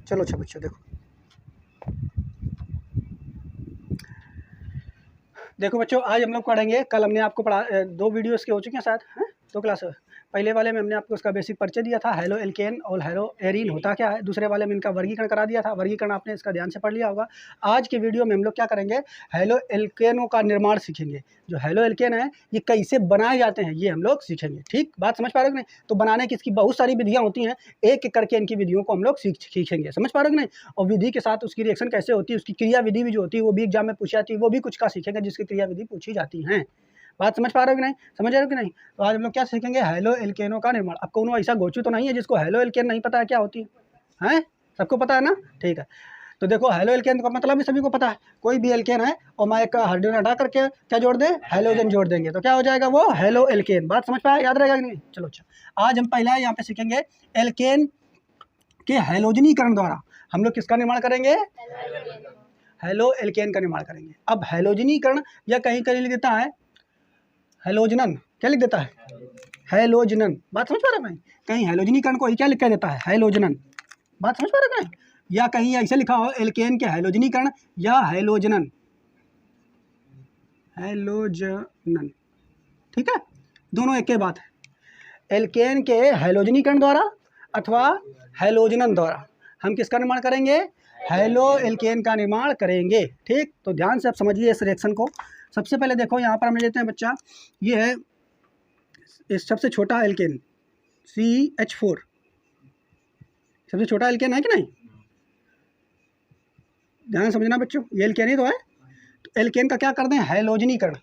चलो अच्छा बच्चों देखो, देखो बच्चों आज हम लोग पढ़ेंगे, कल हमने आपको पढ़ा 2 वीडियो इसके हो चुके हैं शायद, हैं 2 क्लास। पहले वाले में हमने आपको इसका बेसिक परिचय दिया था, हेलो एल्केन और हेलो एरीन होता क्या है। दूसरे वाले में इनका वर्गीकरण करा दिया था, वर्गीकरण आपने इसका ध्यान से पढ़ लिया होगा। आज के वीडियो में हम लोग क्या करेंगे, हेलो एल्केनों का निर्माण सीखेंगे। जो हेलो एल्केन है ये कैसे बनाए जाते हैं ये हम लोग सीखेंगे। ठीक बात समझ पा रहे हो कि नहीं? तो बनाने की इसकी बहुत सारी विधियाँ होती हैं, एक एक करके इनकी विधियों को हम लोग सीखेंगे। समझ पा रहे हो कि नहीं? और विधि के साथ उसकी रिएक्शन कैसे होती है, उसकी क्रिया विधि भी जो होती है वो भी एग्जाम में पूछी जाती है, वो भी कुछ का सीखेंगे जिसकी क्रिया विधि पूछी जाती हैं। बात समझ पा रहे हो कि नहीं? समझ रहे हो कि नहीं? तो आज हम लोग क्या सीखेंगे, हेलो एल्केनों का निर्माण। अब कौन ऐसा गोचू तो नहीं है जिसको हेलो एल्केन नहीं पता है क्या होती है? हैं सबको पता है ना? ठीक है, तो देखो हेलो एल्केन का मतलब भी सभी को पता है। कोई भी एल्केन है और मैं एक हाइड्रोजन हटा करके क्या जोड़ दें, हेलोजन जोड़ देंगे तो क्या हो जाएगा, वो हेलो एल्केन। बात समझ पाया, याद रहेगा कि नहीं? चलो अच्छा, आज हम पहला यहाँ पे सीखेंगे एल्केन के हेलोजनीकरण द्वारा हम लोग किसका निर्माण करेंगे, हेलो एल्केन का निर्माण करेंगे। अब हेलोजनीकरण या कहीं कहीं लिख देता है हेलोजनन, क्या लिख देता है, हेलोजनन। बात समझ पा रहे हैं? कहीं हेलोजनीकरण को ही क्या लिख देता है, हेलोजनन। बात समझ पा रहे हैं? या कहीं ऐसे लिखा हो एल्केन के हेलोजनीकरण या हेलोजनन, हेलोजनन। ठीक है, दोनों एक ही बात है। एल्केन के हेलोजनीकरण द्वारा अथवा हेलोजनन द्वारा हम किसका निर्माण करेंगे, हेलो एल्केन का निर्माण करेंगे। ठीक, तो ध्यान से आप समझिए इस रिएक्शन को। सबसे पहले देखो यहाँ पर हम लेते हैं बच्चा, ये है इस सबसे छोटा एल्केन CH4, सबसे छोटा एल्केन है कि नहीं? ध्यान समझना बच्चों, ये एल्केन ही तो है। तो एल्केन का क्या करते हैं, हेलोजनीकरण।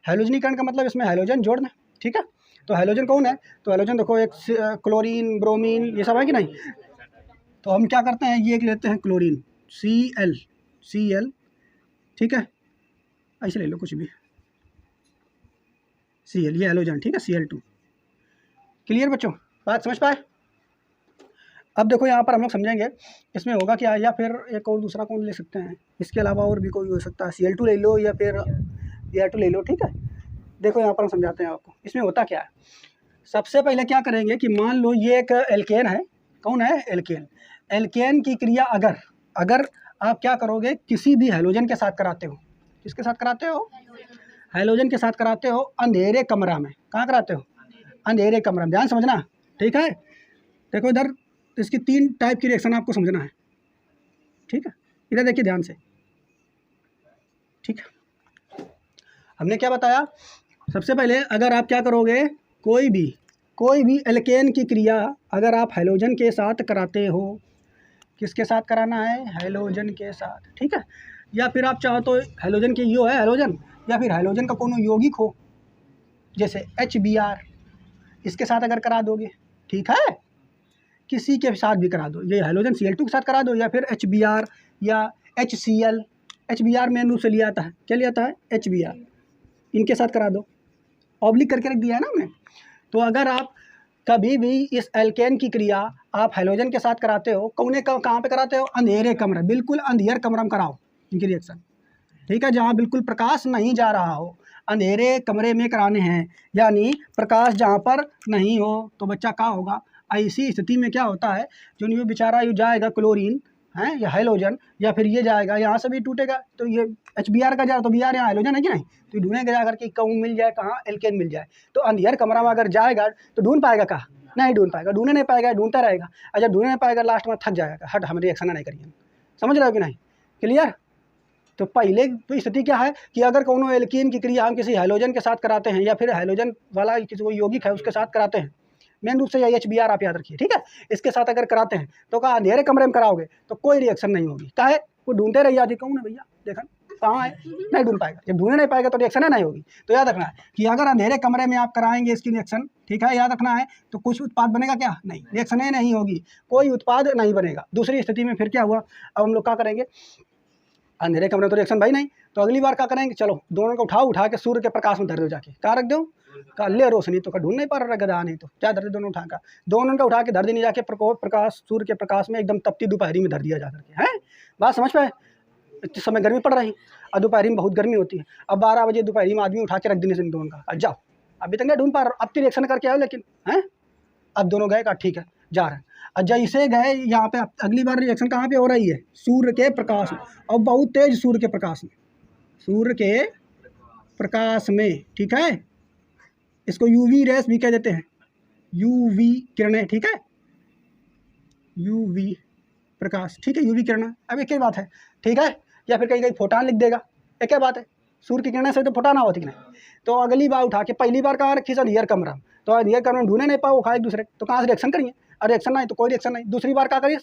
हेलोजनीकरण का मतलब इसमें हेलोजन जोड़ दें। ठीक है, तो हेलोजन कौन है, तो हेलोजन देखो एक क्लोरीन, ब्रोमीन, ये सब है कि नहीं? तो हम क्या करते हैं, ये एक लेते हैं क्लोरीन Cl, ठीक है, ऐसे ले लो कुछ भी, Cl ये हेलोजन, ठीक है, Cl2। क्लियर बच्चों, बात समझ पाए? अब देखो यहाँ पर हम लोग समझेंगे इसमें होगा क्या, या फिर एक और दूसरा कौन ले सकते हैं, इसके अलावा और भी कोई हो सकता है, Cl2 ले लो या फिर Br2 ले लो। ठीक है, देखो यहाँ पर हम समझाते हैं आपको इसमें होता क्या है। सबसे पहले क्या करेंगे कि मान लो ये एक एल्केन है, कौन है, एल्केन। एल्केन की क्रिया अगर आप क्या करोगे, किसी भी हेलोजन के साथ कराते हो, किसके साथ कराते हो, हेलोजन के साथ कराते हो, अंधेरे कमरा में। कहाँ कराते हो, अंधेरे कमरा में। ध्यान समझना, ठीक है। देखो इधर इसकी 3 टाइप की रिएक्शन आपको समझना है। ठीक है, इधर देखिए ध्यान से। ठीक है, हमने क्या बताया, सबसे पहले अगर आप क्या करोगे, कोई भी एल्केन की क्रिया अगर आप हेलोजन के साथ कराते हो, किसके साथ कराना है, हेलोजन के साथ। ठीक है, या फिर आप चाहो तो हेलोजन की यो है हेलोजन, या फिर हेलोजन का कोनो यौगिक हो जैसे HBr, इसके साथ अगर करा दोगे, ठीक है, किसी के साथ भी करा दो, ये हेलोजन Cl2 के साथ करा दो, या फिर HBr या HCl। HBr मेन रूप से लिया आता है, क्या लिया आता है, HBr, इनके साथ करा दो। ऑब्लिक करके रख दिया है ना हमने। तो अगर आप कभी भी इस एल्केन की क्रिया आप हेलोजन के साथ कराते हो, कहाँ पे कराते हो, अंधेरे कमरे, बिल्कुल अंधेर कमरा में कराओ इनकी रिएक्शन। ठीक है, जहाँ बिल्कुल प्रकाश नहीं जा रहा हो, अंधेरे कमरे में कराने हैं, यानी प्रकाश जहाँ पर नहीं हो। तो बच्चा क्या होगा, ऐसी स्थिति में क्या होता है, जो ये बेचारा ये जाएगा क्लोरीन है या हेलोजन, या फिर ये जाएगा यहाँ से भी टूटेगा, तो ये HBr का जाए तो Br यहाँ हेलोजन है कि नहीं, तो ढूंढेगा जाकर कि कहूँ मिल जाए, कहाँ, एल्केन मिल जाए। तो अंधेर कमरा में अगर जाएगा तो ढूंढ पाएगा कहाँ, नहीं ढूंढ पाएगा, ढूंढे नहीं पाएगा, ढूंढता रहेगा। और जब ढूंढ नहीं पाएगा लास्ट में थक जाएगा, हट हम रिएक्शन नहीं करिए। समझ रहे हो कि नहीं? क्लियर? तो पहले तो स्थिति क्या है कि अगर कोनो एल्कीन की क्रिया हम किसी हेलोजन के साथ कराते हैं, या फिर हेलोजन वाला किसी कोई यौगिक है उसके साथ कराते हैं, मेन रूप से ये HBr आप याद रखिए। ठीक है, इसके साथ अगर कराते हैं तो कहा अंधेरे कमरे में कराओगे तो कोई रिएक्शन नहीं होगी। क्या है, वो ढूंढते रह जाती, कौन है भैया, देखा कहाँ है, नहीं ढूंढ पाएगा। जब ढूंढ नहीं पाएगा तो रिएक्शन है नहीं होगी। तो याद रखना है कि अगर अंधेरे कमरे में आप कराएंगे इसकी रिएक्शन, ठीक है, याद रखना है, तो कुछ उत्पाद बनेगा क्या, नहीं, रिएक्शन नहीं होगी, कोई उत्पाद नहीं बनेगा। दूसरी स्थिति में फिर क्या हुआ, अब हम लोग क्या करेंगे, अंधेरे कमरे तो रिएक्शन भाई नहीं, तो अगली बार क्या करेंगे, चलो दोनों को उठा के सूर्य के प्रकाश में धर दो, जाके कहाँ रख दो, का ले रोशनी, तो ढूंढ नहीं पा रहा गधा, नहीं तो क्या धर दे, दोनों दोनों का उठा के धर देने जाके प्रकाश, सूर्य के प्रकाश में एकदम तपती दोपहरी में धर दिया जा करके, है बात समझ पाए। इस समय गर्मी पड़ रही और दोपहरी में बहुत गर्मी होती है। अब 12 बजे दोपहरी में आदमी उठा के रख देने से दोनों का, जाओ अभी तक नहीं ढूंढ पा रहा, अब तो रिएक्शन करके आओ, लेकिन है अब दोनों गए, का ठीक है जा रहे हैं। और जैसे गए यहाँ पे अगली बार रिएक्शन कहाँ पे हो रही है, सूर्य के प्रकाश में, और बहुत तेज सूर्य के प्रकाश में, सूर्य के प्रकाश में, ठीक है। इसको यूवी रेस भी कह देते हैं, यूवी किरणें, ठीक है, यूवी प्रकाश, ठीक है, यूवी किरणें। अब एक ही बात है, ठीक है। या फिर कहीं कहीं फोटान लिख देगा, एक ही बात है, सूर्य की किरणें से तो फोटान होती कि नहीं। तो अगली बार उठा के पहली बार कहाँ रखी सर, रियर कमरा, तो रियर कमरा ढूंढे नहीं पाओ खा एक दूसरे, तो कहाँ से रिएक्शन करिए, और रिएक्शन नहीं तो कोई रिएक्शन नहीं। दूसरी बार क्या करिए,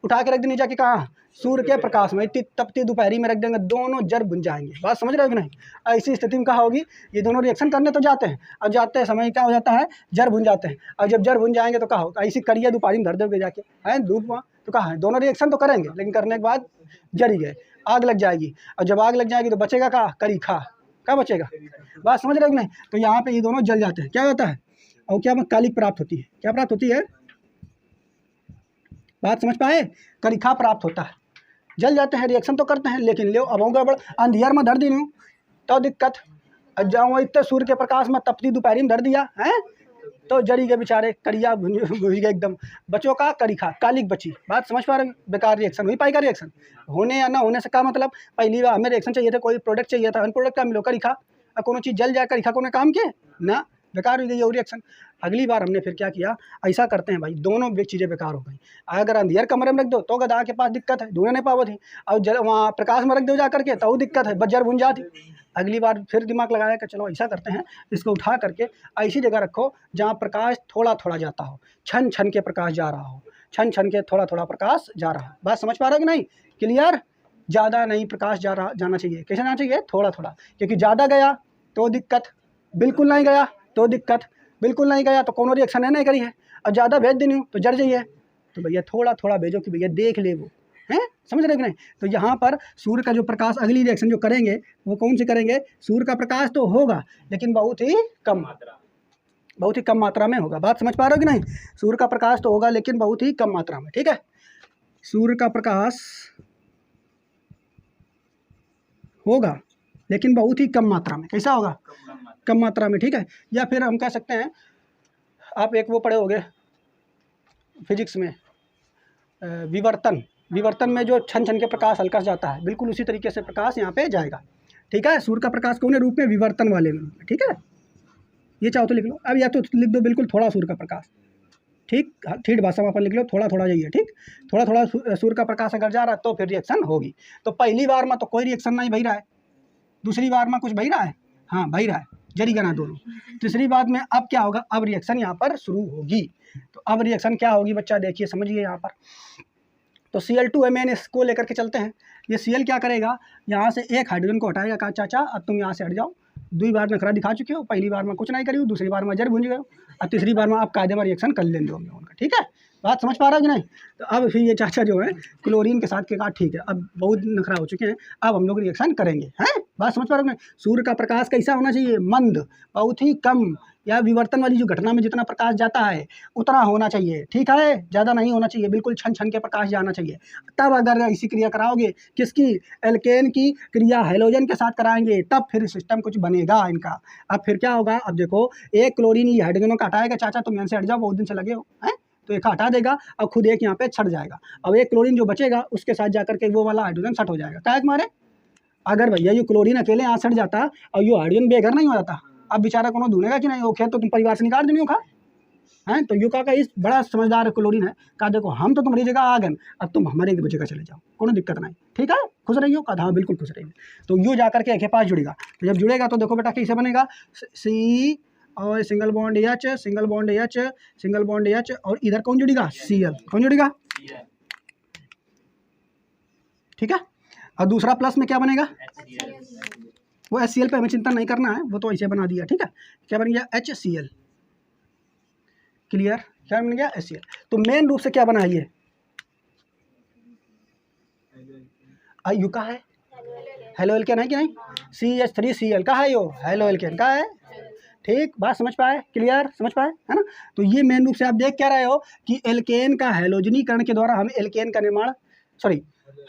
उठा के रख देनी जाके कहाँ, सूर्य के प्रकाश में, तपती दोपहरी में रख देंगे, दोनों जर बुन जाएंगे। बात समझ रहे हो कि नहीं। ऐसी स्थिति में क्या होगी, ये दोनों रिएक्शन करने तो जाते हैं, और जाते हैं समय क्या हो जाता है, जर बुन जाते हैं, और जब जर बुन जाएंगे तो क्या होगा, ऐसी करिया दोपहरी में धर दोगे जाके, है धूप वहाँ, तो कहा है दोनों रिएक्शन तो करेंगे, लेकिन करने के बाद जर ही गए, आग लग जाएगी, और जब आग लग जाएगी तो बचेगा करीखा, क्या बचेगा। बात समझ रहे हो कि नहीं। तो यहाँ पे ये दोनों जल जाते हैं, क्या होता है, और क्या कालिक प्राप्त होती है, क्या प्राप्त होती है, बात समझ पाए, करीखा प्राप्त होता है, जल जाते हैं, रिएक्शन तो करते हैं, लेकिन ले अब गड़बड़, अंधियार में धर दी नहीं तो दिक्कत, जाऊँ इतने सूर्य के प्रकाश में तपती दोपहरी में धर दिया है, तो जड़ी के बेचारे करिया भुज गए एकदम, बचो का करीखा, कालिक बची। बात समझ पा रहे, बेकार रिएक्शन हुई पाएगा, रिएक्शन होने या ना होने से क्या मतलब, पहली बार हमें रिएक्शन चाहिए था, कोई प्रोडक्ट चाहिए था, प्रोडक्ट का मिलो करीखा, और कोनो चीज़ जल जाए करीखा को काम के ना, बेकार हो गई वो रिएक्शन। अगली बार हमने फिर क्या किया, ऐसा करते हैं भाई, दोनों चीज़ें बेकार हो गई। अगर अंधियर कमरे में रख दो तो गधा के पास दिक्कत है, ढूंढने नहीं पावत थी, और जल वहाँ प्रकाश में रख दो जा करके तो दिक्कत है, बज्जर बुन जाती। अगली बार फिर दिमाग लगाया कि चलो ऐसा करते हैं, इसको उठा करके ऐसी जगह रखो जहाँ प्रकाश थोड़ा थोड़ा जाता हो, छन छन के प्रकाश जा रहा हो, छन छन के थोड़ा थोड़ा प्रकाश जा रहा हो। बात समझ पा रहे हो कि नहीं, क्लियर। ज़्यादा नहीं प्रकाश जाना चाहिए, कैसे जाना चाहिए, थोड़ा थोड़ा, क्योंकि ज़्यादा गया तो दिक्कत, बिल्कुल नहीं गया तो दिक्कत, बिल्कुल नहीं गया तो कोनो रिएक्शन है नहीं करी है, और ज़्यादा भेज देनी हो तो जड़ जाइए, तो भैया थोड़ा थोड़ा भेजो कि भैया देख ले वो, हैं समझ रहे कि नहीं। तो यहाँ पर सूर्य का जो प्रकाश अगली रिएक्शन जो करेंगे वो कौन से करेंगे, सूर्य का प्रकाश तो होगा लेकिन बहुत ही कम मात्रा में होगा। बात समझ पा रहे हो कि नहीं, सूर्य का प्रकाश तो होगा लेकिन बहुत ही कम मात्रा में, ठीक है। सूर्य का प्रकाश होगा लेकिन बहुत ही कम मात्रा में, कैसा होगा, कम मात्रा में, ठीक है। या फिर हम कह सकते हैं, आप एक वो पढ़े होंगे फिजिक्स में, विवर्तन में जो छन छन के प्रकाश हल्का जाता है, बिल्कुल उसी तरीके से प्रकाश यहाँ पे जाएगा, ठीक है। सूर्य का प्रकाश कौन रूप में, विवर्तन वाले में, ठीक है। ये चाहो तो लिख लो, अब या तो लिख दो बिल्कुल थोड़ा सूर्य का प्रकाश, ठीक, ठेठ भाषा में अपन लिख लो थोड़ा थोड़ा जाइए, ठीक, थोड़ा थोड़ा सूर्य का प्रकाश अगर जा रहा है तो फिर रिएक्शन होगी। तो पहली बार में तो कोई रिएक्शन नहीं बह रहा है, दूसरी बार में कुछ बह रहा है, हाँ बह रहा है, जरी गना दोनों। तीसरी बात में अब क्या होगा, अब रिएक्शन यहाँ पर शुरू होगी। तो अब रिएक्शन क्या होगी बच्चा, देखिए समझिए यहाँ पर। तो Cl2Mn इसको लेकर के चलते हैं। ये Cl क्या करेगा, यहाँ से एक हाइड्रोजन को हटाएगा, कहा चाचा अब तुम यहाँ से हट जाओ, 2 बार नखरा दिखा चुके हो, पहली बार में कुछ नहीं करी, दूसरी बार में जर भूंज गए, और तीसरी बार में आप कायदे में रिएक्शन कर लेंगे उनका, ठीक है। बात समझ पा रहा है कि नहीं। तो अब फिर ये चाचा जो है क्लोरीन के साथ के कहा ठीक है, अब बहुत नखरा हो चुके हैं, अब हम लोग रिएक्शन करेंगे, हैं। बात समझ पा रहे हो। सूर्य का प्रकाश कैसा होना चाहिए, मंद, बहुत ही कम, या विवर्तन वाली जो घटना में जितना प्रकाश जाता है उतना होना चाहिए, ठीक है, ज़्यादा नहीं होना चाहिए, बिल्कुल छन छन के प्रकाश जाना चाहिए। तब अगर ऐसी क्रिया कराओगे, किसकी, एल्केन की क्रिया हैलोजन के साथ कराएंगे, तब फिर सिस्टम कुछ बनेगा इनका। अब फिर क्या होगा, अब देखो एक क्लोरीन ये हाइड्रोजनों का हटाएगा, चाचा तुम यहाँ से हट जाओ, बहुत दिन से लगे हो, हैं, तो एक हटा देगा, अब खुद एक यहाँ पे छट जाएगा। अब एक क्लोरीन जो बचेगा उसके साथ जाकर के वो वाला हाइड्रोजन सट हो जाएगा, क्या मारे। अगर भैया ये क्लोरीन अकेले यहाँ सट जाता और ये हाइड्रोजन बेघर नहीं हो जाता, अब बेचारा कोनो ढूंढेगा कि नहीं, वो खेत तो तुम परिवार से निकाल देनी हो खा, हैं। तो यू का इस बड़ा समझदार क्लोरीन है, कहा देखो हम तो तुम्हारी जगह आ गए, अब तुम हमारे जगह चले जाओ, कोनो दिक्कत नहीं, ठीक है, खुश रहियो, कहा हाँ बिल्कुल खुश रहिए। तो यू जा करके एक पास जुड़ेगा, तो जब जुड़ेगा तो देखो बेटा कैसे बनेगा, सी और single bond H, single bond H, single bond H, और इधर कौन जुड़ेगा, Cl, कौन जुड़ेगा, ठीक है। और दूसरा प्लस में क्या बनेगा, वो HCl पे हमें चिंता नहीं करना है, वो तो ऐसे बना दिया, ठीक है। क्या बन गया, HCl, क्लियर, क्या बन गया HCl। तो मेन रूप से क्या बना है ये, यू का है हेलो एल्केन है कि नहीं, CH3Cl का है, यो हेलो एल्केन का है, ठीक। बात समझ पाए, क्लियर, समझ पाए, है ना। तो ये मेन रूप से आप देख क्या रहे हो कि एल्केन का हैलोजनीकरण के द्वारा हम एल्केन का निर्माण, सॉरी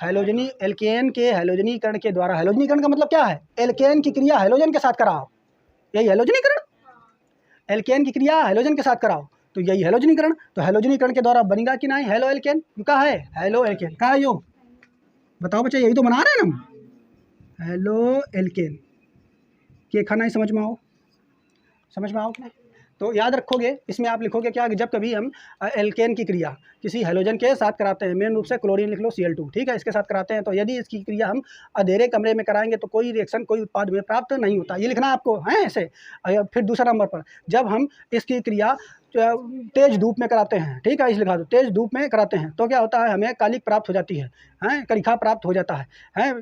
एल्केन के हैलोजनीकरण के द्वारा, हैलोजनीकरण का मतलब क्या है, एल्केन की क्रिया हैलोजन के साथ कराओ, यही हैलोजनीकरण, एल्केन की क्रिया हैलोजन के साथ कराओ, तो यही हेलोजनीकरण। तो हेलोजनीकरण के द्वारा बनेगा कि नहीं हेलो एल्केन? कहाँ है हेलो एल्केन? कहाँ है यो? बताओ बच्चे, यही तो बना रहे हैं ना हम, हेलो एल्केन। के खाना ही समझ में आओ, समझ में आओ कि नहीं? तो याद रखोगे, इसमें आप लिखोगे क्या कि जब कभी हम एल्केन की क्रिया किसी हेलोजन के साथ कराते हैं, मेन रूप से क्लोरीन लिख लो Cl2, ठीक है, इसके साथ कराते हैं, तो यदि इसकी क्रिया हम अंधेरे कमरे में कराएंगे तो कोई रिएक्शन, कोई उत्पाद में प्राप्त नहीं होता। ये लिखना आपको है ऐसे। फिर दूसरा नंबर पर, जब हम इसकी क्रिया तेज धूप में कराते हैं, ठीक है, इस लिखा दो, तेज धूप में कराते हैं, तो क्या होता है, हमें कालिक प्राप्त हो जाती है, कलिखा प्राप्त हो जाता है,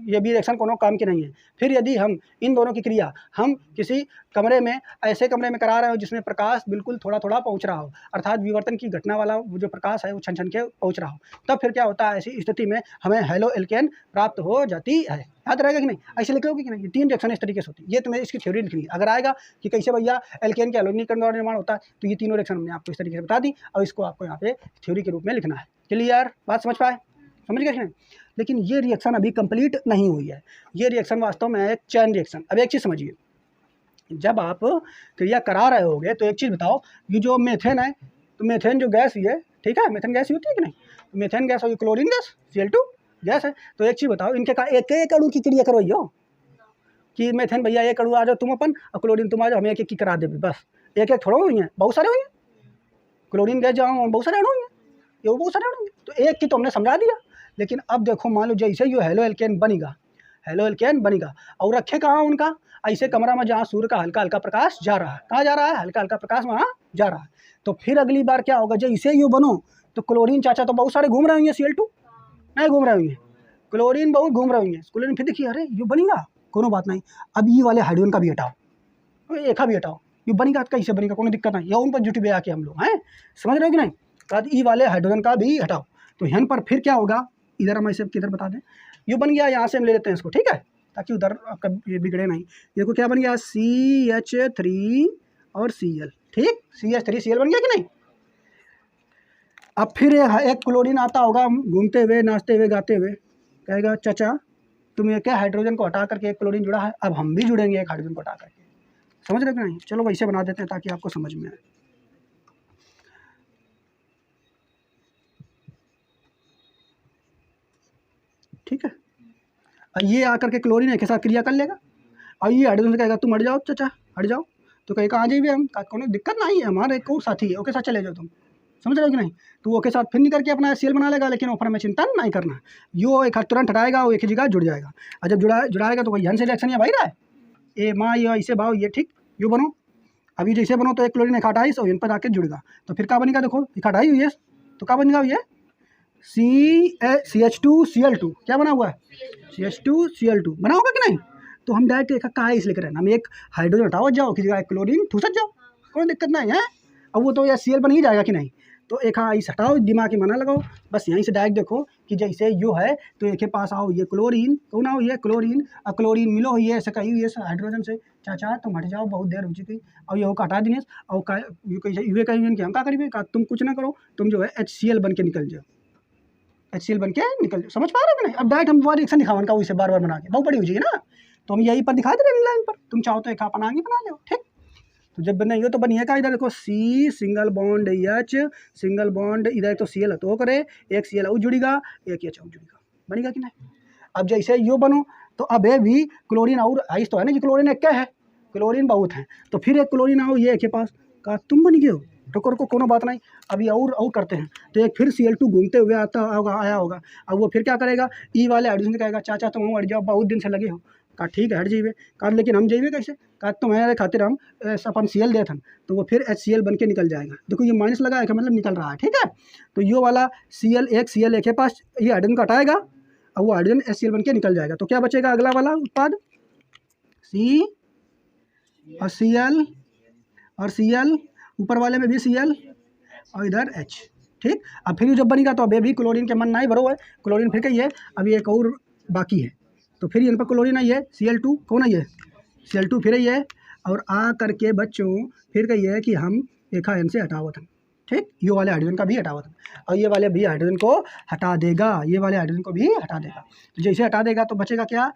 ये भी रिएक्शन कोनो काम की नहीं है। फिर यदि हम इन दोनों की क्रिया हम किसी कमरे में, ऐसे कमरे में करा रहे हो जिसमें प्रकाश बिल्कुल थोड़ा थोड़ा पहुंच रहा हो, अर्थात विवर्तन की घटना वाला जो प्रकाश है वो छन छन के पहुंच रहा हो, तब फिर क्या होता है, ऐसी स्थिति में हमें हेलो एल्केन प्राप्त हो जाती है। याद रहेगा कि नहीं? ऐसे लिख लोगे कि नहीं? ये 3 रिएक्शन इस तरीके से होती है। ये तुम्हें इसकी थ्योरी लिखनी है। अगर आएगा कि कैसे भैया एल्केन के हेलोजनीकरण द्वारा निर्माण होता है, तो ये तीनों रिएक्शन हमने आपको इस तरीके से बता दी, और इसको आपको यहाँ पे थ्योरी के रूप में लिखना है। क्लियर? बात समझ पाए? समझ गए कि नहीं? लेकिन ये रिएक्शन अभी कंप्लीट नहीं हुई है। ये रिएक्शन वास्तव में है एक चैन रिएक्शन। अब एक चीज़ समझिए, जब आप क्रिया करा रहे होगे तो एक चीज़ बताओ, ये जो मेथेन है, तो मेथेन जो गैस ये, ठीक है, मेथेन गैस होती है कि नहीं? तो मेथेन गैस और ये क्लोरीन गैस Cl2 गैस है। तो एक चीज़ बताओ, इनके का एक एक अणु की क्रिया करो यो, कि मेथेन भैया एक अणु आ जाओ तुम अपन, और क्लोरीन तुम आ जाओ, हम एक एक की करा दे, बस एक एक थोड़ा हुई है, बहुत सारे हुई हैं। क्लोरीन गैस जाओ बहुत सारे अणु हुए, ये बहुत सारे अणु, तो एक की तो हमने समझा दिया। लेकिन अब देखो, मान लो जैसे ये हेलो एल्केन बनेगा, हेलो एल्केन बनेगा, और रखे कहाँ उनका, ऐसे कमरा में जहाँ सूर्य का हल्का हल्का प्रकाश जा रहा है। कहाँ जा रहा है? हल्का हल्का प्रकाश वहाँ जा रहा है। तो फिर अगली बार क्या होगा, जैसे यू बनो तो क्लोरीन चाचा तो बहुत सारे घूम रहे होंगे, Cl2 नहीं घूम रहे होंगे, क्लोरीन बहुत घूम रहे होंगे, क्लोरीन फिर देखिए, अरे यू बनेगा, कोनो बात नहीं, अब ये वाले हाइड्रोजन का भी हटाओ, एक भी हटाओ, ये बनेगा, कैसे बनेगा, कोई दिक्कत नहीं, या उन पर जुटी बे आके हम लोग हैं, समझ रहे हो कि नहीं? तो ई वाले हाइड्रोजन का भी हटाओ। तो यहाँ पर फिर क्या होगा, इधर हम ऐसे किधर बता दें, ये बन गया, यहाँ से हम ले लेते हैं इसको, ठीक है, ताकि उधर आपका ये बिगड़े नहीं। ये को क्या बन गया, CH3 और Cl, ठीक, CH3Cl बन गया कि नहीं? अब फिर एक क्लोरीन आता होगा घूमते हुए, नाचते हुए, गाते हुए, कहेगा चाचा तुम ये क्या हाइड्रोजन को हटा करके एक क्लोरीन जुड़ा है, अब हम भी जुड़ेंगे एक हाइड्रोजन को हटा करके। समझ रहे कि नहीं? चलो वैसे बना देते हैं ताकि आपको समझ में आए। ठीक है, और ये आकर के क्लोरीन एक के साथ क्रिया कर लेगा, और ये हाइड्रोजन से कहेगा तुम हट जाओ चाचा, हट जाओ, तो कहेगा आ जाइए हम, कोई दिक्कत नहीं है, हमारा एक और साथी है, ओके साथ चले जाओ तुम। समझ रहे हो कि नहीं? तो वो के साथ फिर नहीं करके अपना Cl बना लेगा, लेकिन ऊपर में चिंता नहीं करना, यो एक हाथ तुरंत हटाएगा, वो एक ही जगह जुड़ जाएगा, और जब जुड़ाएगा तो वही से रिएक्शन ये भाई रहा है, ए माँ ये ऐसे भाव ये, ठीक, यो बनो, अभी जैसे बनो तो एक क्लोरीन एक हटाइस और इन पर जाके जुड़ेगा, तो फिर क्या बनेगा, देखो एक हटाई हुई है, तो क्या बनेगा ये CH2Cl2, क्या बना हुआ है, CH2Cl2 बना होगा कि नहीं? तो हम डायरेक्ट एक कहा इस लिख रहे हैं, हम एक हाइड्रोजन हटाओ जाओ, किसी जगह क्लोरीन ठूसत जाओ, कोई दिक्कत नहीं है, अब वो तो यार Cl बन ही जाएगा कि नहीं? तो एक हाँ इस हटाओ, दिमाग की मना लगाओ, बस यहीं से डायरेक्ट देखो कि जैसे यू है तो एक के पास आओ, ये क्लोरीन, कौन आओ, ये क्लोरीन, और क्लोरीन मिलो हुई है, ऐसे कही हुई है हाइड्रोजन से, चाचा तुम हट जाओ, बहुत देर हो चुकी, और ये हटा दिनेश, और यूए कहीं कि हम क्या करिए, तुम कुछ ना करो, तुम जो है HCl बन के निकल जाओ, HCl बन के निकल जाओ। समझ पा रहे हो कि नहीं? अब डायरेक्ट हम वो रिएक्शन दिखावन का उसे बार बार बना के बहुत बड़ी हो जाएगी ना, तो हम यहीं पर दिखा दे रहे हैं लाइन पर, तुम चाहो तो एक अपना आगे बना लो, ठीक। तो जब बने हो तो बनिए का, इधर देखो C single bond H single bond, इधर तो Cl तो करे, एक Cl और जुड़ेगा, एक H और जुड़ेगा, बनेगा कि नहीं? अब जैसे यो बनो तो अब ये भी क्लोरीन और आइस तो है ना, कि क्लोरीन एक क्या है, क्लोरीन बहुत है, तो फिर एक क्लोरीन आओ ये के पास, कहा तुम बन गए हो, रुको कोनो बात नहीं, अभी और करते हैं, तो एक फिर Cl2 घूमते हुए आया होगा, अब वो फिर क्या करेगा, ई वाले हाइड्रोजन से कहेगा चाचा तुम हट जाओ, बहुत दिन से लगे हो, कहा ठीक है हट जाइए, कहा लेकिन हम जाइए कैसे, कहा तुम्हारे खातिर हम अपन Cl दे थन, तो वो फिर HCl बन के निकल जाएगा, देखो ये माइनस लगा है, मतलब निकल रहा है, ठीक है। तो ये वाला Cl एक के पास ये हाइड्रोजन का हटाएगा, और वो हाइड्रोजन HCl बन के निकल जाएगा, तो क्या बचेगा अगला वाला उत्पाद, C और Cl और Cl, ऊपर वाले में भी Cl और इधर H, ठीक। अब फिर जब बनेगा तो अब भी क्लोरीन के मन नहीं भरो है, क्लोरीन फिर कही है, अभी एक और बाकी है, तो फिर इन पर क्लोरीन आई है, Cl2 कौन आई है, Cl2 फिर आई है, और आ करके बच्चों फिर कही है कि हम एक एन से हटावत हैं, ठीक, ये वाले हाइड्रोजन का भी हटा हुआ था, और ये वाले भी हाइड्रोजन को हटा देगा, ये वाले हाइड्रोजन को भी हटा देगा। तो जैसे हटा देगा तो बचेगा क्या,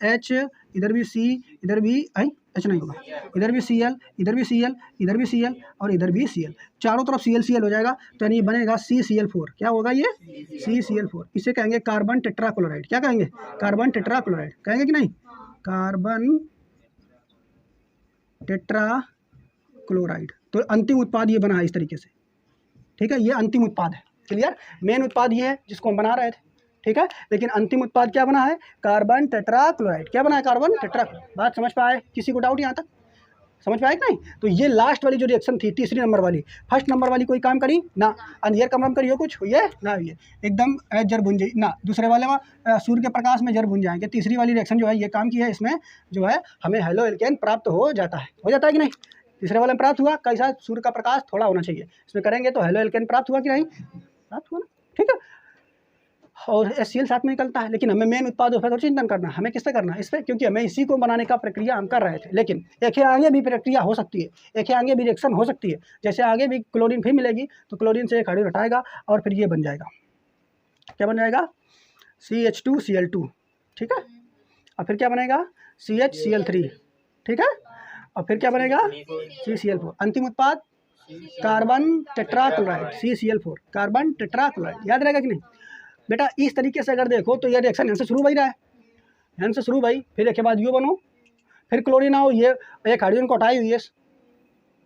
H, इधर भी C, इधर भी H नहीं होगा, इधर भी Cl, इधर भी Cl, इधर भी Cl और इधर भी Cl, चारों तरफ Cl हो जाएगा। तो यानी बनेगा CCl4। क्या होगा ये, CCl4। इसे कहेंगे कार्बन टेट्राक्लोराइड। क्या कहेंगे, कार्बन टेट्राक्लोराइड कहेंगे कि नहीं, कार्बन टेट्राक्लोराइड। तो अंतिम उत्पाद ये बना है इस तरीके से, ठीक है, ये अंतिम उत्पाद है। क्लियर, मेन उत्पाद ये है जिसको हम बना रहे थे, ठीक है, लेकिन अंतिम उत्पाद क्या बना है, कार्बन टेट्राक्लोराइड। क्या बना है, कार्बन टेट्राक्लोराइड। बात समझ पाए, किसी को डाउट यहाँ तक समझ पाए कि नहीं। तो ये लास्ट वाली जो रिएक्शन थी, तीसरी नंबर वाली, फर्स्ट नंबर वाली कोई काम करी ना, अंधेर कमरम करी हो कुछ हुई ना, हुई एकदम जर बुन जाए ना, दूसरे वाले में सूर्य के प्रकाश में जर बुन जाएंगे। तीसरी वाली रिएक्शन जो है ये काम की है, इसमें जो है हमें हेलो एल्केन प्राप्त हो जाता है कि नहीं। तीसरे वाले में प्राप्त हुआ, कैसा, सूर्य का प्रकाश थोड़ा होना चाहिए, इसमें करेंगे तो हेलो एल्केन प्राप्त हुआ कि नहीं, प्राप्त हुआ ना, ठीक है। और HCl साथ में निकलता है, लेकिन हमें मेन उत्पाद पर थोड़ा चिंतन करना, हमें किससे करना है, इस पर, क्योंकि हमें इसी को बनाने का प्रक्रिया हम कर रहे थे। लेकिन एक आगे भी प्रक्रिया हो सकती है, एक आगे भी रिएक्शन हो सकती है। जैसे आगे भी क्लोरीन फिर मिलेगी, तो क्लोरीन से एक हाइड्रोजन हटाएगा और फिर ये बन जाएगा, क्या बन जाएगा, CH2Cl2, ठीक है। और फिर क्या बनेगा, CHCl3, ठीक है। और फिर क्या बनेगा, CCl4। अंतिम उत्पाद carbon tetrachloride, CCl4, carbon tetrachloride. याद रहेगा कि नहीं बेटा। इस तरीके से अगर देखो तो ये रिएक्शन यहाँ से शुरू हो ही रहा है, यहाँ से शुरू भाई, फिर एक के बाद यू बनो, फिर क्लोरीन आओ, ये एक हाइड्रोजन को हटाई हुई है,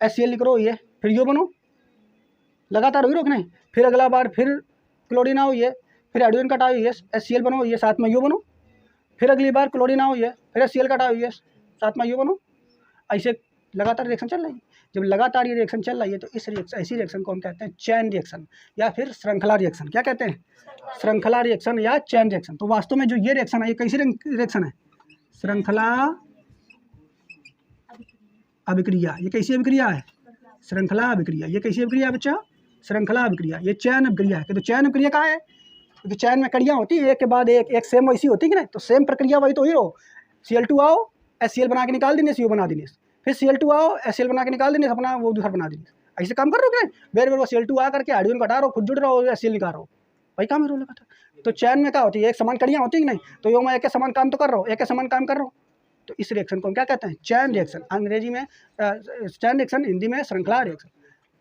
HCl लिख रो, ये फिर यू बनो, लगातार हुई रोक नहीं। फिर अगला बार फिर क्लोरीन आओ, ये फिर हाइड्रोजन का हटाई हुई है, HCl बनो, ये साथ में यू बनो। फिर अगली बार क्लोरीन आओ, ये फिर HCl का हटाई हुई है, साथ में यू बनो। ऐसे लगातार रिएक्शन चल रही है। जब लगातार ये रिएक्शन चल रही है तो इस रिएक्शन, ऐसी रिएक्शन को हम कहते हैं चैन रिएक्शन या फिर श्रृंखला रिएक्शन। क्या कहते हैं, श्रृंखला रिएक्शन या चैन रिएक्शन। तो वास्तव में जो ये रिएक्शन है ये कैसी रिएक्शन है, श्रृंखला अभिक्रिया। ये कैसी अभिक्रिया है, श्रृंखला अभिक्रिया। ये कैसी अभिक्रिया है बच्चा, श्रृंखला अभिक्रिया। ये चैन अभिक्रिया है। तो चैन अभिक्रिया कहाँ है, क्योंकि चैन में कड़ियाँ होती है, एक के बाद एक सेम वैसी होती है कि नहीं। तो सेम प्रक्रिया वही तो हुई हो, Cl2 आओ, HCl बना के निकाल देने, CO बना देने, फिर Cl2 आओ, HCl बना के निकाल देने, अपना वो दूसरा बना देने। ऐसे काम कर रहे हो क्या, बेर बेर वो Cl2 आ करके हाइड्रोजन को हटा रहो, खुद जुड़ रहो, HCl निकाल रहो, वही काम है लगा था। तो चैन में क्या होती है, एक समान कड़ियाँ होती है कि नहीं। तो यो मैं एक समान काम तो कर रहा हूँ, एक समान काम कर रहा हूँ। तो इस रिएक्शन को हम क्या कहते हैं, चैन रिएक्शन। अंग्रेजी में चैन रिएक्शन, हिंदी में श्रृंखला रिएक्शन।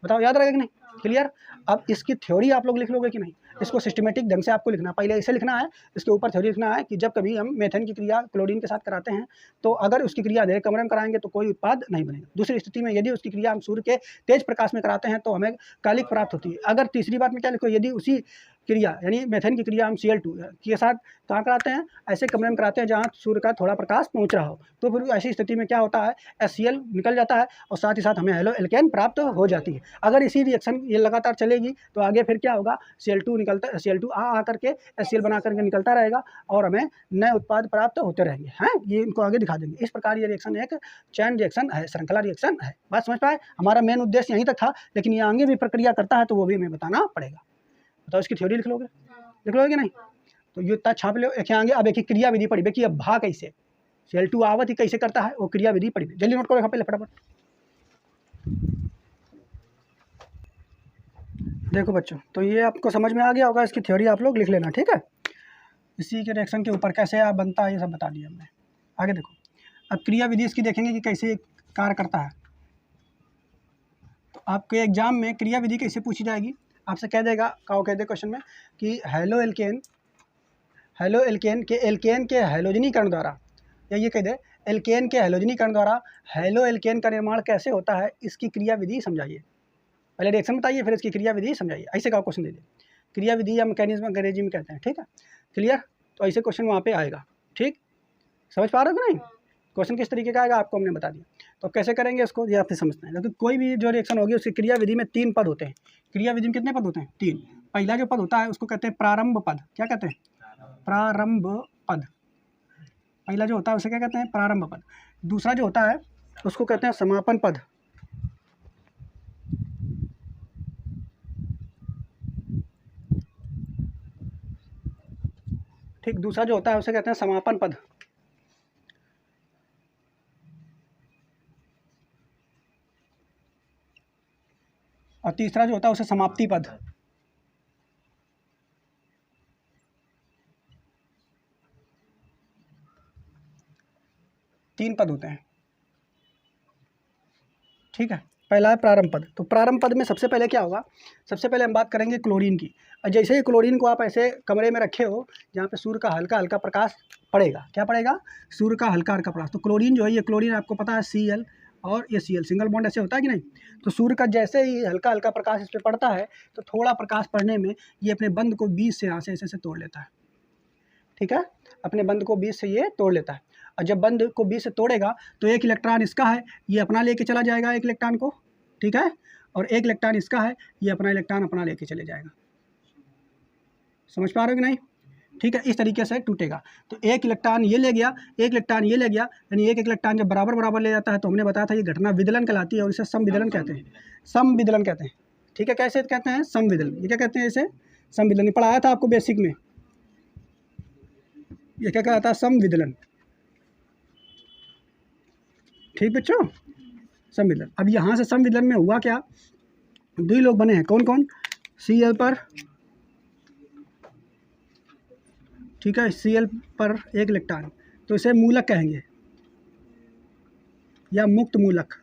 बताओ याद रहेगा कि नहीं, क्लियर। अब इसकी थ्योरी आप लोग लिख लोगे कि नहीं, इसको सिस्टमेटिक ढंग से आपको लिखना, पहले ऐसे लिखना है, इसके ऊपर थ्योरी लिखना है कि जब कभी हम मेथेन की क्रिया क्लोरीन के साथ कराते हैं तो अगर उसकी क्रिया अंधेरे कमरे में कराएंगे तो कोई उत्पाद नहीं बनेगा। दूसरी स्थिति में यदि उसकी क्रिया हम सूर्य के तेज प्रकाश में कराते हैं तो हमें कालिक प्राप्त होती है। अगर तीसरी बात में क्या लिखो, यदि उसी क्रिया यानी मेथेन की क्रिया हम Cl2 के साथ कहाँ कराते हैं, ऐसे कमरे में कराते हैं जहाँ सूर्य का थोड़ा प्रकाश पहुँच रहा हो, तो फिर ऐसी स्थिति में क्या होता है, HCl निकल जाता है और साथ ही साथ हमें हेलो एल्केन प्राप्त हो जाती है। अगर इसी रिएक्शन ये लगातार चलेगी तो आगे फिर क्या होगा, Cl2 निकलता, Cl2 आ करके HCl बना करके निकलता रहेगा और हमें नए उत्पाद प्राप्त होते रहेंगे। हैं, ये इनको आगे दिखा देंगे। इस प्रकार ये रिएक्शन एक चैन रिएक्शन है, श्रृंखला रिएक्शन है। बात समझ पाए, हमारा मेन उद्देश्य यहीं तक था, लेकिन ये आगे भी प्रक्रिया करता है तो वो भी हमें बताना पड़ेगा। बताओ इसकी थ्योरी लिख लोगे, लिख लोगे कि नहीं। तो ये इतना छाप लो, एक आगे। अब एक क्रिया विधि पढ़ी कि अब भा कैसे, Cl2 आवत ही कैसे करता है, वो क्रिया विधि पढ़ी। जल्दी नोट करो यहाँ पहले फटाफट। देखो बच्चों, तो ये आपको समझ में आ गया होगा, इसकी थ्योरी आप लोग लिख लेना, ठीक है। इसी के रिएक्शन के ऊपर कैसे आप बनता है ये सब बता दिया हमने। आगे देखो, अब क्रिया विधि इसकी देखेंगे कि कैसे कार्य करता है। तो आपके एग्जाम में क्रिया विधि कैसे पूछी जाएगी, आपसे कह देगा, कह दे क्वेश्चन में कि हेलो एल्केन के हेलोजनीकरण द्वारा, या ये कह दे एल्केन के हेलोजनीकरण द्वारा हेलो एल्केन का निर्माण कैसे होता है, इसकी क्रिया विधि समझाइए। पहले रिएक्शन बताइए, फिर इसकी क्रिया विधि समझाइए। ऐसे का क्वेश्चन दे दे, क्रिया विधि या मैकेनिज्म अंग्रेजी में कहते हैं, ठीक है, क्लियर। तो ऐसे क्वेश्चन वहाँ पे आएगा, ठीक, समझ पा रहे हो कि नहीं। क्वेश्चन किस तरीके का आएगा आपको हमने बता दिया। तो कैसे करेंगे इसको ये आपसे समझना है। लेकिन कोई भी जो रिएक्शन होगी उसकी क्रिया विधि में 3 पद होते हैं। क्रिया विधि में कितने पद होते हैं, 3। पहला जो पद होता है उसको कहते हैं प्रारंभ पद। क्या कहते हैं, प्रारंभ पद। पहला जो होता है उसे क्या कहते हैं, प्रारंभ पद। दूसरा जो होता है उसको कहते हैं समापन पद। ठीक, दूसरा जो होता है उसे कहते हैं समापन पद। और और तीसरा जो होता है उसे समाप्ति पद। तीन पद होते हैं, ठीक है। पहला है प्रारंभ पद। तो प्रारंभ पद में सबसे पहले क्या होगा, सबसे पहले हम बात करेंगे क्लोरीन की। और जैसे ही क्लोरीन को आप ऐसे कमरे में रखे हो जहाँ पे सूर्य का हल्का हल्का प्रकाश पड़ेगा, क्या पड़ेगा, सूर्य का हल्का हल्का प्रकाश, तो क्लोरीन जो है, ये क्लोरीन आपको पता है Cl और ये Cl सिंगल बॉन्ड ऐसे होता है कि नहीं। तो सूर्य का जैसे ही हल्का हल्का प्रकाश इस पर पड़ता है तो थोड़ा प्रकाश पड़ने में ये अपने बंध को 20 से यहाँ से ऐसे तोड़ लेता है, ठीक है। अपने बंध को 20 से ये तोड़ लेता है। और जब बंध को 20 से तोड़ेगा तो एक इलेक्ट्रॉन इसका है, ये अपना लेके चला जाएगा एक इलेक्ट्रॉन को, ठीक है। और एक इलेक्ट्रॉन इसका है, ये अपना इलेक्ट्रॉन अपना लेके चले जाएगा। समझ पा रहे हो कि नहीं, ठीक है। इस तरीके से टूटेगा। तो एक इलेक्ट्रॉन ये ले गया, एक इलेक्ट्रॉन ये ले गया, यानी एक इलेक्ट्रॉन जब बराबर बराबर ले जाता है तो हमने बताया था ये घटना विदलन कहलाती है और इसे समविदलन कहते हैं, समविदलन कहते हैं, ठीक है। कैसे कहते हैं, समविदलन। ये क्या कहते हैं, इसे समविदलन। पढ़ाया था आपको बेसिक में, ये क्या कहता है, समविदलन, ठीक बच्चों, समविदलन। अब यहाँ से समविदलन में हुआ क्या, दो ही लोग बने हैं, कौन कौन, Cl पर, ठीक है, Cl पर एक इलेक्ट्रॉन, तो इसे मूलक कहेंगे या मुक्त मूलक,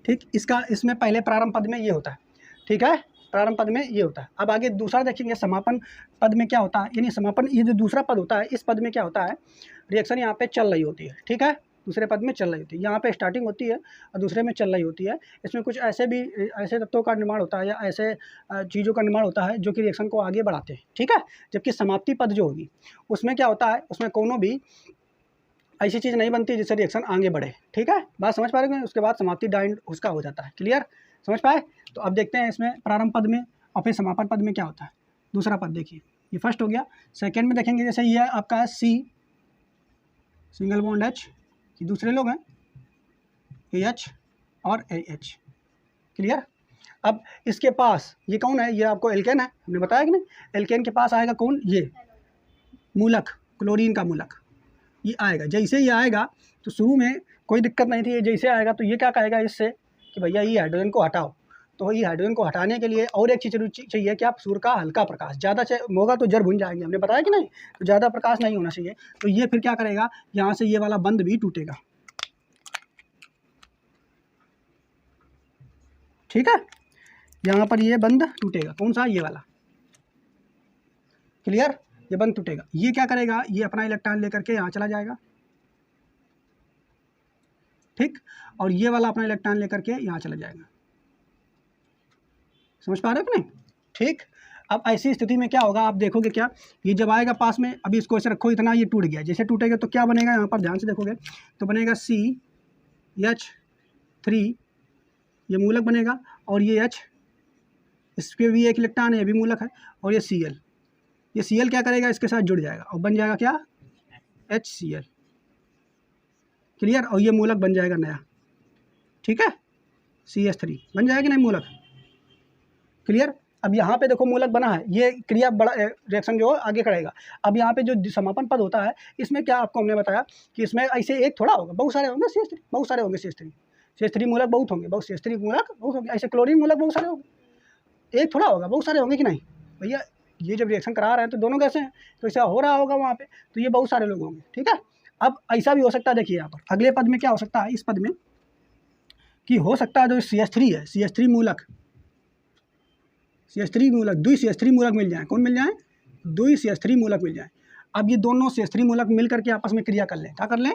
ठीक। इसका इसमें पहले प्रारंभ पद में ये होता है, ठीक है, प्रारंभ पद में ये होता है। अब आगे दूसरा देखेंगे, समापन पद में क्या होता है, यानी समापन, ये जो दूसरा पद होता है, इस पद में क्या होता है, रिएक्शन यहाँ पे चल रही होती है, ठीक है। दूसरे पद में चल रही होती है, यहाँ पे स्टार्टिंग होती है और दूसरे में चल रही होती है। इसमें कुछ ऐसे भी ऐसे तत्वों का निर्माण होता है या ऐसे चीज़ों का निर्माण होता है जो कि रिएक्शन को आगे बढ़ाते हैं, ठीक है। जबकि समाप्ति पद जो होगी उसमें क्या होता है, उसमें कोनो भी ऐसी चीज़ नहीं बनती जिससे रिएक्शन आगे बढ़े, ठीक है। बात समझ पा रहे हैं। उसके बाद समाप्ति डाइंड उसका हो जाता है, क्लियर, समझ पाए। तो अब देखते हैं इसमें प्रारंभ पद में और फिर समापन पद में क्या होता है। दूसरा पद देखिए, ये फर्स्ट हो गया। सेकंड में देखेंगे, जैसे ये आपका है C सिंगल बॉन्ड H, ये दूसरे लोग हैं AH और AH, क्लियर। अब इसके पास ये कौन है, ये आपको एल्केन है, हमने बताया कि नहीं। एल्केन के पास आएगा कौन, ये मूलक, क्लोरीन का मूलक, ये आएगा। जैसे ही आएगा तो शुरू में कोई दिक्कत नहीं थी, ये जैसे आएगा तो ये क्या कहेगा इससे कि भैया ये हाइड्रोजन को हटाओ। तो ये हाइड्रोजन को हटाने के लिए और एक चीज़ चाहिए कि आप सूर्य का हल्का प्रकाश, ज़्यादा होगा तो जड़ भुन जाएंगे, हमने बताया कि नहीं। तो ज़्यादा प्रकाश नहीं होना चाहिए। तो ये फिर क्या करेगा, यहाँ से ये वाला बंध भी टूटेगा, ठीक है। यहाँ पर ये बंध टूटेगा, कौन सा, ये वाला, क्लियर, ये बंध टूटेगा। ये क्या करेगा, ये अपना इलेक्ट्रॉन लेकर के यहाँ चला जाएगा, ठीक। और ये वाला अपना इलेक्ट्रॉन लेकर के यहाँ चला जाएगा। समझ पा रहे हो कि नहीं, ठीक। अब ऐसी स्थिति में क्या होगा, आप देखोगे क्या, ये जब आएगा पास में, अभी इसको ऐसे रखो, इतना ये टूट गया, जैसे टूटेगा तो क्या बनेगा, यहाँ पर ध्यान से देखोगे तो बनेगा CH3, ये मूलक बनेगा, और ये H, इसके भी एक इलेक्ट्रॉन है, ये भी मूलक है, और ये Cl, ये Cl क्या करेगा, इसके साथ जुड़ जाएगा और बन जाएगा क्या, HCl, क्लियर। और ये मूलक बन जाएगा नया, ठीक है, CH3 बन जाएगा कि नहीं मूलक, क्लियर। अब यहाँ पे देखो मूलक बना है, ये क्रिया बड़ा रिएक्शन जो आगे करेगा। अब यहाँ पे जो समापन पद होता है, इसमें क्या आपको हमने बताया कि इसमें ऐसे एक थोड़ा होगा, बहुत सारे होंगे CH3, बहुत सारे होंगे CH3 मूलक बहुत होंगे, बहुत CH3 मूलक बहुत होंगे, ऐसे क्लोरीन मूलक बहुत सारे होंगे, एक थोड़ा होगा, बहुत सारे होंगे कि नहीं भैया। ये जब रिएक्शन करा रहे हैं तो दोनों कैसे हैं, तो ऐसा हो रहा होगा वहाँ पे, तो ये बहुत सारे लोग होंगे, ठीक है। अब ऐसा भी हो सकता है, देखिए यहाँ पर अगले पद में क्या हो सकता है, इस पद में कि हो सकता है जो CH3 है, CH3 मूलक, CH3 मूलक, दुई CH3 मूलक मिल जाए, कौन मिल जाए, दुई CH3 मूलक मिल जाए। अब ये दोनों CH3 मूलक मिल करके आपस में क्रिया कर लें, क्या कर लें,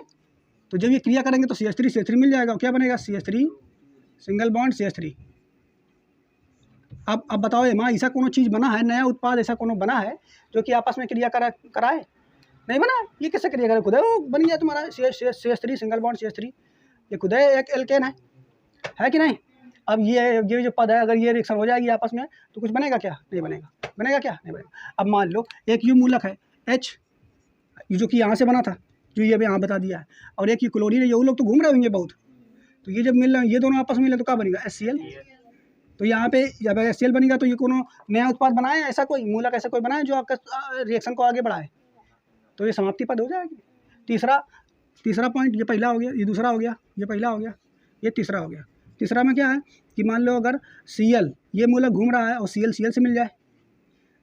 तो जब ये क्रिया करेंगे तो CH3 मिल जाएगा, क्या बनेगा, CH3 सिंगल बॉन्ड CH3। अब बताओ माँ, ऐसा कोनो चीज़ बना है, नया उत्पाद ऐसा कोनो बना है जो कि आपस में क्रिया कराए, नहीं बना है। ये कैसे क्रिया करे, खुद है वो बन गया तुम्हारा CH3 सिंगल बॉन्ड CH3, ये खुद है एक एल्केन है कि नहीं। अब ये जो पद है, अगर ये रिएक्शन हो जाएगी आपस में तो कुछ बनेगा क्या, नहीं बनेगा, बनेगा क्या, नहीं बनेगा। अब मान लो एक यू मूलक है H, जो कि यहाँ से बना था, जो ये भी यहाँ बता दिया है, और एक ये क्लोरीन है, ये लोग तो घूम रहे होंगे बहुत, तो ये जब मिल रहे हैं, ये दोनों आपस में मिले तो क्या बनेगा, HCl। तो यहाँ पे जब HCl बनेगा तो ये कोनो नया उत्पाद बनाए, ऐसा कोई मूलक ऐसा कोई बनाए जो आपका रिएक्शन को आगे बढ़ाए, तो ये समाप्ति पद हो जाएगी। तीसरा पॉइंट, ये पहला हो गया, ये दूसरा हो गया, ये पहला हो गया, ये तीसरा हो गया। तीसरा में क्या है कि मान लो अगर Cl ये मूलक घूम रहा है और Cl से मिल जाए,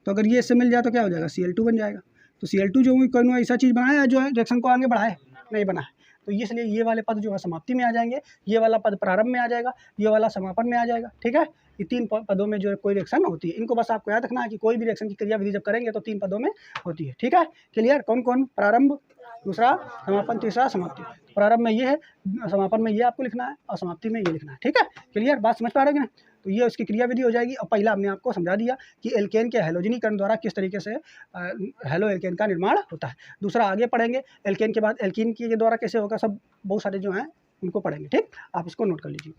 तो अगर ये इससे मिल जाए तो क्या हो जाएगा, Cl2 बन जाएगा। तो Cl2 जो कोई ऐसा चीज़ बनाया है जो रिएक्शन को आगे बढ़ाए, नहीं बना है। तो इसलिए ये वाले पद जो है समाप्ति में आ जाएंगे, ये वाला पद प्रारंभ में आ जाएगा, ये वाला समापन में आ जाएगा। ठीक है, ये 3 पदों में जो है कोई रिएक्शन होती है। इनको बस आपको याद रखना है कि कोई भी रिएक्शन की क्रिया विधि जब करेंगे तो 3 पदों में होती है। ठीक है, क्लियर। कौन कौन, प्रारंभ, दूसरा समापन, तीसरा समाप्ति। प्रारंभ में ये है, समापन में ये आपको लिखना है और समाप्ति में ये लिखना है। ठीक है, क्लियर, बात समझ पा रहे हैं ना। तो ये उसकी क्रिया विधि हो जाएगी। और पहला हमने आपको समझा दिया कि एल्केन के हैलोजनीकरण द्वारा किस तरीके से हैलो एल्केन का निर्माण होता है। दूसरा आगे पढ़ेंगे, एल्केन के बाद एल्कीन के द्वारा कैसे होगा, सब बहुत सारे जो हैं उनको पढ़ेंगे। ठीक, आप इसको नोट कर लीजिए।